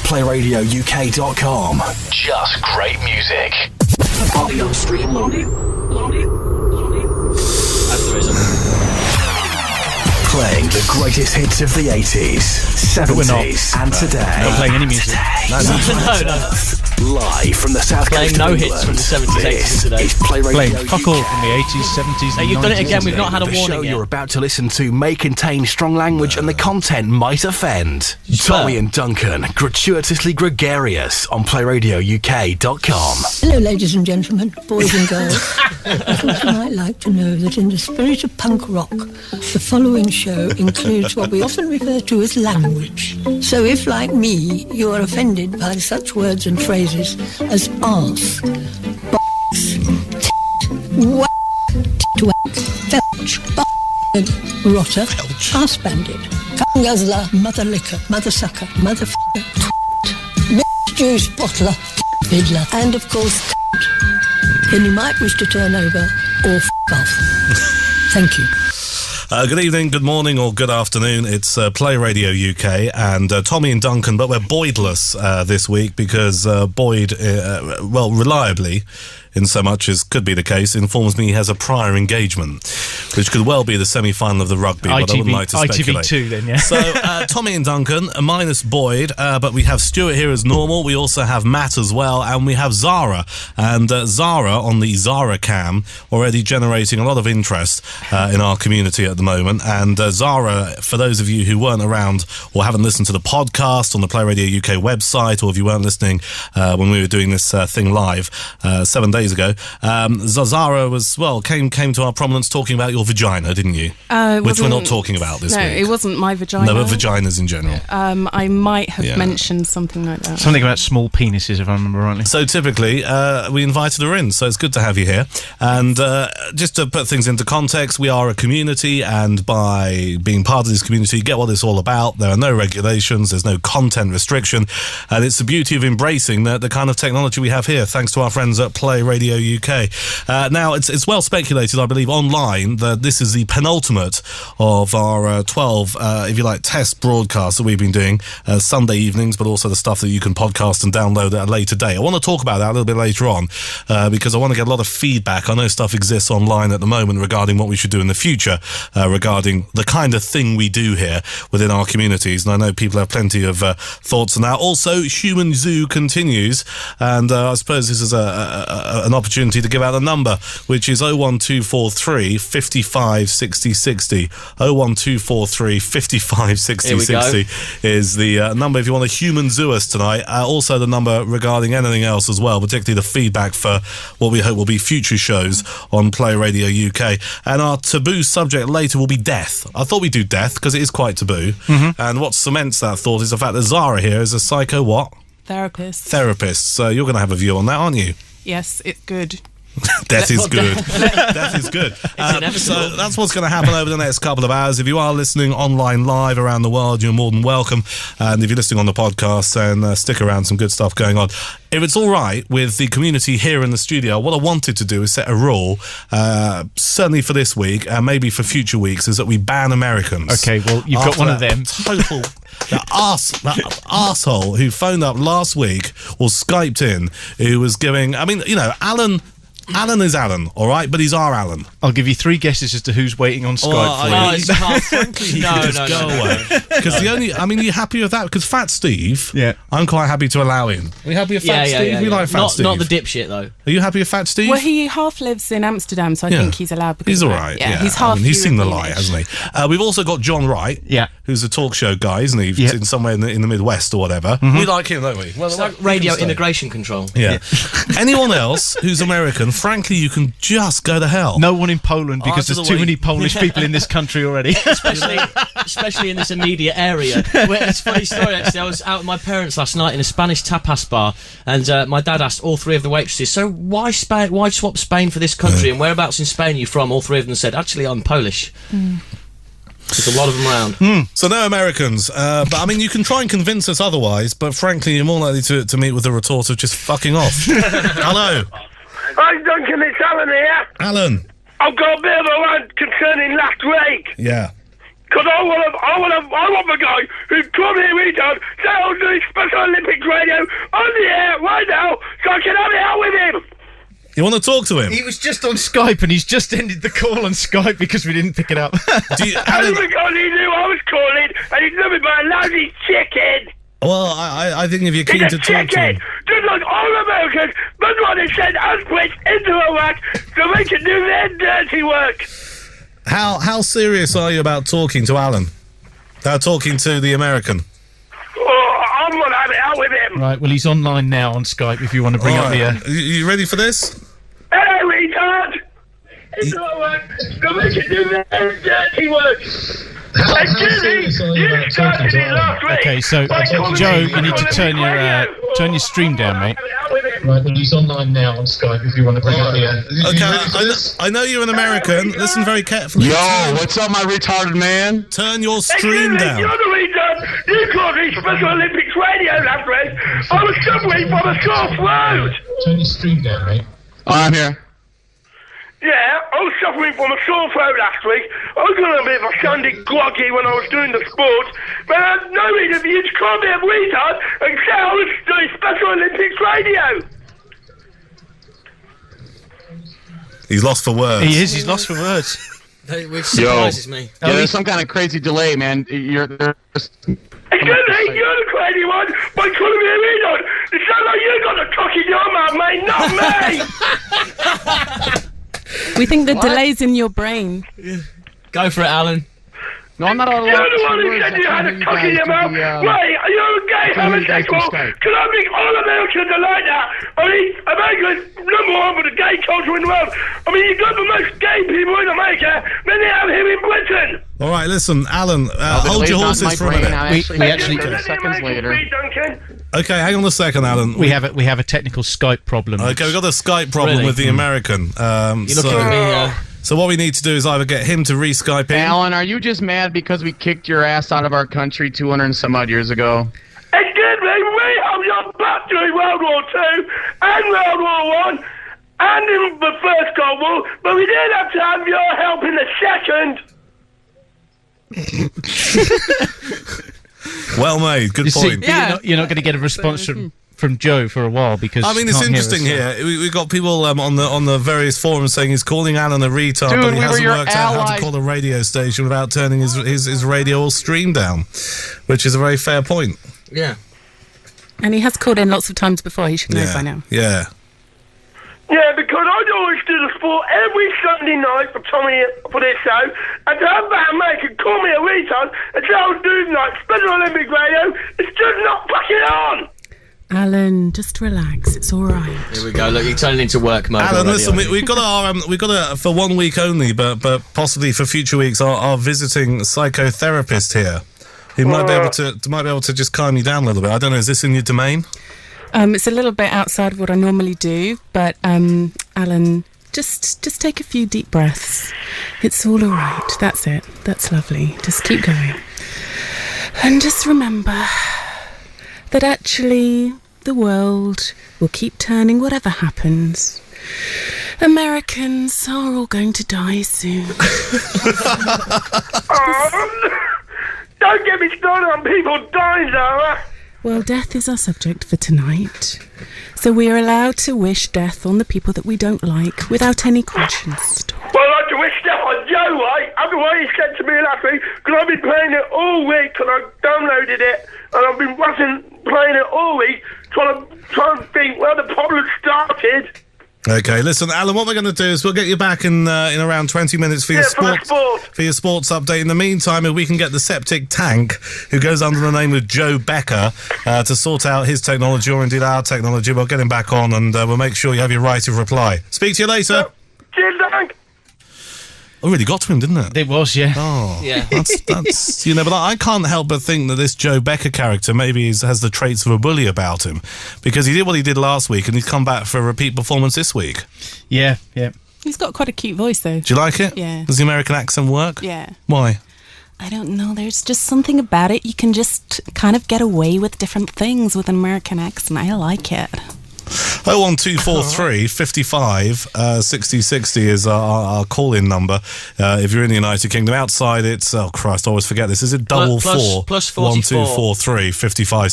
playradiouk.com. Just great music. Audio stream loading. Playing the greatest hits of the 80s, 70s, and today. Not playing any music. No. Live from the South Coast. Playing no hits from the 70s, 80s today. It's Play Radio Playing fuck all from the 80s, 70s, and You've done it 90s. again, we've not had a The warning show yet. you're about to listen to may contain strong language and the content might offend. Tommy and Duncan, gratuitously gregarious on playradiouk.com. Hello, ladies and gentlemen, boys and girls. I thought you might like to know that in the spirit of punk rock, the following show includes what we often refer to as language. So if, like me, you are offended by such words and phrases as arse, box, tit, whack, twat, felch, bastard, rotter, ass bandit, cum guzzler, mother liquor, mother sucker, mother twat, juice bottler, fiddler, and of course, then you might wish to turn over or off. Thank you. Good evening, good morning, or good afternoon. It's Play Radio UK and Tommy and Duncan, but we're Boydless this week because Boyd, reliably, in so much as could be the case, informs me he has a prior engagement, which could well be the semi-final of the rugby, but I wouldn't like to speculate. ITV2 then, yeah. So, Tommy and Duncan, minus Boyd, but we have Stuart here as normal, we also have Matt as well, and we have Zara. And Zara, on the Zara cam, already generating a lot of interest in our community at the moment. And Zara, for those of you who weren't around or haven't listened to the podcast on the Play Radio UK website, or if you weren't listening when we were doing this thing live 7 days ago, Zara was, came to our prominence talking about your vagina, didn't you? Which we're not talking about this week. No, it wasn't my vagina. No, but vaginas in general. I might have mentioned something like that. Something about small penises, if I remember rightly. So typically, we invited her in, so it's good to have you here. And just to put things into context, we are a community, and by being part of this community, you get what it's all about. There are no regulations, there's no content restriction, and it's the beauty of embracing the kind of technology we have here, thanks to our friends at Play Radio UK. Now, it's well speculated, I believe, online, that this is the penultimate of our 12, if you like, test broadcasts that we've been doing Sunday evenings, but also the stuff that you can podcast and download at a later date. I want to talk about that a little bit later on, because I want to get a lot of feedback. I know stuff exists online at the moment regarding what we should do in the future, regarding the kind of thing we do here within our communities, and I know people have plenty of thoughts on that. Also, Human Zoo continues, and I suppose this is an opportunity to give out a number, which is 01243 55 60 60. 01243 55 60 60 is the number if you want to Human Zoo us tonight. Also the number regarding anything else as well, particularly the feedback for what we hope will be future shows on Play Radio UK. And our taboo subject later will be death. I thought we'd do death because it is quite taboo. And what cements that thought is the fact that Zara here is a psycho what? Therapist. So you're going to have a view on that, aren't you? Yes, it's good. Death is good. Death is good. So that's what's going to happen over the next couple of hours. If you are listening online live around the world, you're more than welcome. And if you're listening on the podcast, then stick around, some good stuff going on. If it's all right with the community here in the studio, what I wanted to do is set a rule, certainly for this week, and maybe for future weeks, is that we ban Americans. Okay, well, you've got one of them. Total... That arsehole who phoned up last week or Skyped in, who was giving... I mean, you know, Alan is Alan, all right? But he's our Alan. I'll give you 3 guesses as to who's waiting on Skype for you. Go away. Because the only... I mean, are you happy with that? Because Fat Steve, I'm quite happy to allow in. Are you happy with Fat Steve? We like Fat Steve. Not the dipshit, though. Are you happy with Fat Steve? Well, he half lives in Amsterdam, so I think he's allowed. Because he's all right. Yeah, he's half. He's seen the light, hasn't he? We've also got John Wright, who's a talk show guy, isn't he? He's in somewhere in the Midwest or whatever. We like him, don't we? Well, it's like radio integration control. Yeah. Anyone else who's American, frankly, you can just go to hell. No one in Poland, because there's too many Polish people in this country already. Especially in this immediate area. It's a funny story, actually. I was out with my parents last night in a Spanish tapas bar, and my dad asked all 3 of the waitresses, so why Spain? Why swap Spain for this country? And whereabouts in Spain are you from? All 3 of them said, actually, I'm Polish. There's a lot of them around. So no Americans. But, I mean, you can try and convince us otherwise, but frankly, you're more likely to meet with the retort of just fucking off. Hello. Hi, Duncan, it's Alan here. Alan. I've got a bit of a rant concerning last week. Yeah. Because I want the guy who come here, he does, say, oh, do doing Special Olympics radio on the air right now, so I can have it out with him. You want to talk to him? He was just on Skype and he's just ended the call on Skype because we didn't pick it up. Because he knew I was calling and he's nothing but a lousy chicken. Well, I think if you're keen to talk to him... Just like all Americans, that's why they send us Brits into Iraq so they can do their dirty work. How serious are you about talking to Alan? Talking to the American? Oh, I'm going to have it out with him. Right, well, he's online now on Skype if you want to bring up the... You ready for this? Hello, retard! It's all right. So they can do their dirty work. Okay, so Joe, you need to turn your stream down, mate. Right, well, he's online now on Skype if you want to bring up the... Okay, I know you're an American. Listen very carefully. Yo, what's up, my retarded man? Turn your stream down. You're the retard. You called me Special Olympics radio last week. I was suffering from a sore throat. Turn your stream down, mate. Oh, I'm here. Yeah, I was suffering from a sore throat last week. I was going a bit of a Sunday groggy when I was doing the sport, but I had no reason for you to call me a retard and say I was doing Special Olympics radio. He's lost for words. He is, he's lost for words. Which surprises me. Yeah, there's some kind of crazy delay, man. Excuse me, you're the crazy one by calling me a retard. It sounds like you got the cock in your mouth, mate, not me. We think the delay's in your brain. Yeah. Go for it, Alan. No, I'm not allowed to. You're the one who said you had a cock in your mouth. Wait, are you a gay homosexual? Because I think all Americans are like that. I mean, America's #1 for the gay culture in the world. I mean, you've got the most gay people in America than they have here in Britain. All right, listen, Alan, hold your horses for a minute. We actually... seconds later. Okay, hang on a second, Alan. We have a technical Skype problem. Okay, we've got a Skype problem with the American. You're looking at me... So what we need to do is either get him to re-Skype in... Alan, are you just mad because we kicked your ass out of our country 200 and some odd years ago? Excuse me, we have your back during World War II and World War I and in the First Cold War, but we didn't have to have your help in the second. Well made, good point. Yeah. You're not going to get a response from Joe for a while because I mean, it's interesting here. We've got people on the various forums saying he's calling Alan a retard, Dude, but he hasn't worked out how to allies. call a radio station without turning his radio or stream down, which is a very fair point. Yeah. And he has called in lots of times before. He should know by now. Yeah. Yeah, because I always do the sport every Sunday night for Tommy for this show, and to have that American call me a retard and say I was doing like Special Olympic radio, it's just not fucking on. Alan, just relax. It's all right. Here we go. Look, you're turning into work mode. Alan, listen, we've got for 1 week only, but possibly for future weeks, our visiting psychotherapist here. He might be able to just calm you down a little bit. I don't know. Is this in your domain? It's a little bit outside of what I normally do, but Alan, just take a few deep breaths. It's all right. That's it. That's lovely. Just keep going. And just remember that actually the world will keep turning whatever happens. Americans are all going to die soon. Don't get me started on people dying, Zara. Well, death is our subject for tonight. So we are allowed to wish death on the people that we don't like without any conscience. Well, I'd like to wish death on Joe, right? After what he said to me last week, because I've been playing it all week, because I downloaded it, and I've been playing it all week, trying to think where the problem started. Okay, listen, Alan, what we're going to do is we'll get you back in around 20 minutes for your for your sports update. In the meantime, if we can get the septic tank, who goes under the name of Joe Becker, to sort out his technology, or indeed our technology, we'll get him back on, and we'll make sure you have your right of reply. Speak to you later. Cheers, Duncan. Oh, really got to him, didn't it? It was, yeah. Oh, yeah. That's but I can't help but think that this Joe Becker character maybe has the traits of a bully about him, because he did what he did last week, and he's come back for a repeat performance this week. Yeah. He's got quite a cute voice, though. Do you like it? Yeah. Does the American accent work? Yeah. Why? I don't know. There's just something about it. You can just kind of get away with different things with an American accent. I like it. 01243 55 60 60 is our call-in number. If you're in the United Kingdom, outside it's I always forget this. Is it double four plus 44 1243 55